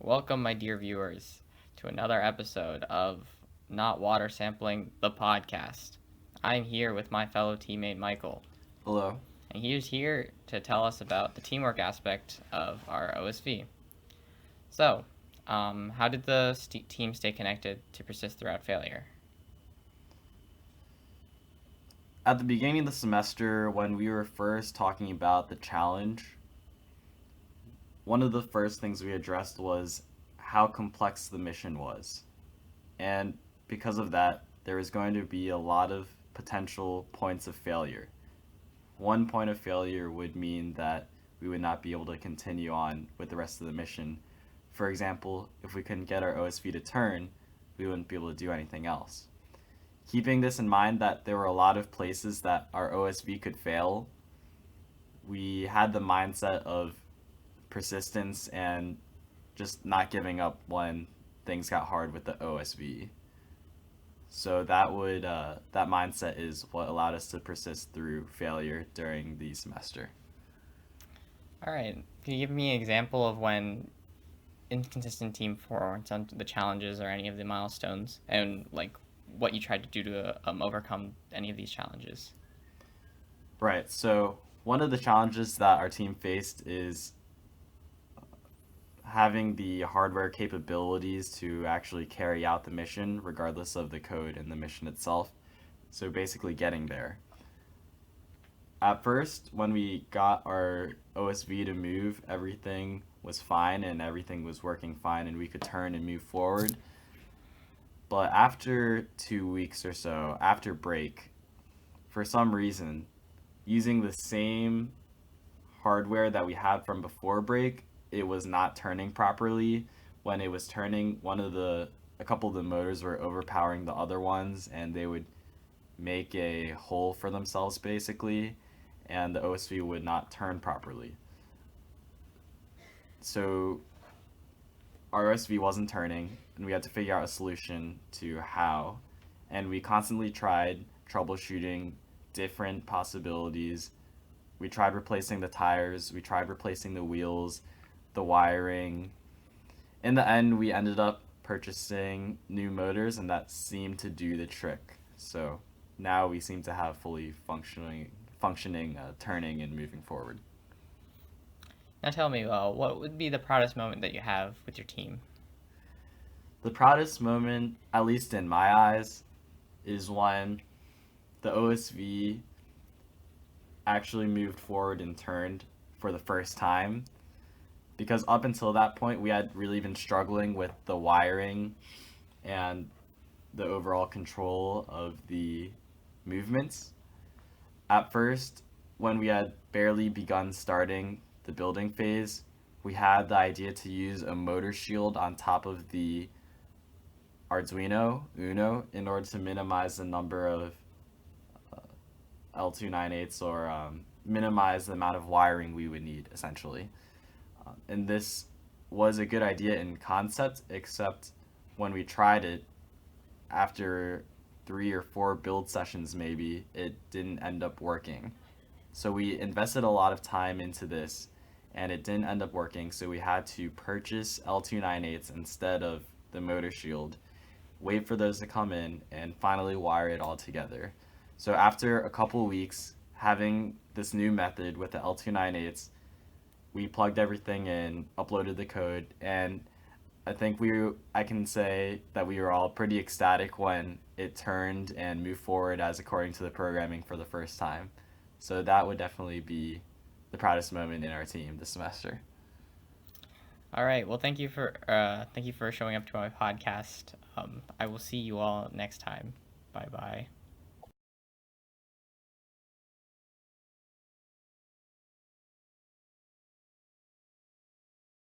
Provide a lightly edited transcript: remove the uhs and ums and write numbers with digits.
Welcome, my dear viewers, to another episode of Not Water Sampling, the podcast. I'm here with my fellow teammate Michael, Hello. and he is here to tell us about the teamwork aspect of our OSV. So, how did the team stay connected to persist throughout failure? At the beginning of the semester, when we were first talking about the challenge, one of the first things we addressed was how complex the mission was. And because of that, there was going to be a lot of potential points of failure. One point of failure would mean that we would not be able to continue on with the rest of the mission. For example, if we couldn't get our OSV to turn, we wouldn't be able to do anything else. Keeping this in mind that there were a lot of places that our OSV could fail, we had the mindset of persistence and just not giving up when things got hard with the OSV. So that mindset is what allowed us to persist through failure during the semester. All right, can you give me an example of when inconsistent team performance on the challenges or any of the milestones, and what you tried to do to overcome any of these challenges? Right. So one of the challenges that our team faced is having the hardware capabilities to actually carry out the mission regardless of the code in the mission itself. So basically getting there. At first, when we got our OSV to move, everything was fine and everything was working fine and we could turn and move forward. But after 2 weeks or so, after break, for some reason, using the same hardware that we had from before break, it was not turning properly. When it was turning, a couple of the motors were overpowering the other ones, and they would make a hole for themselves basically, and the OSV would not turn properly. So our OSV wasn't turning, and we had to figure out a solution to how. And we constantly tried troubleshooting different possibilities. We tried replacing the tires, we tried replacing the wheels, the wiring. In the end, we ended up purchasing new motors, and that seemed to do the trick. So now we seem to have fully functioning turning and moving forward. Now tell me, what would be the proudest moment that you have with your team? The proudest moment, at least in my eyes, is when the OSV actually moved forward and turned for the first time. Because up until that point, we had really been struggling with the wiring and the overall control of the movements. At first, when we had barely begun starting the building phase, we had the idea to use a motor shield on top of the Arduino Uno in order to minimize the number of L298s or minimize the amount of wiring we would need essentially. And this was a good idea in concept, except when we tried it, after 3 or 4 build sessions maybe, it didn't end up working. So we invested a lot of time into this, and it didn't end up working, so we had to purchase L298s instead of the motor shield, wait for those to come in, and finally wire it all together. So after a couple weeks, having this new method with the L298s, we plugged everything in, uploaded the code, and I can say that we were all pretty ecstatic when it turned and moved forward as according to the programming for the first time. So that would definitely be the proudest moment in our team this semester. All right. Well, thank you for showing up to my podcast. I will see you all next time. Bye bye.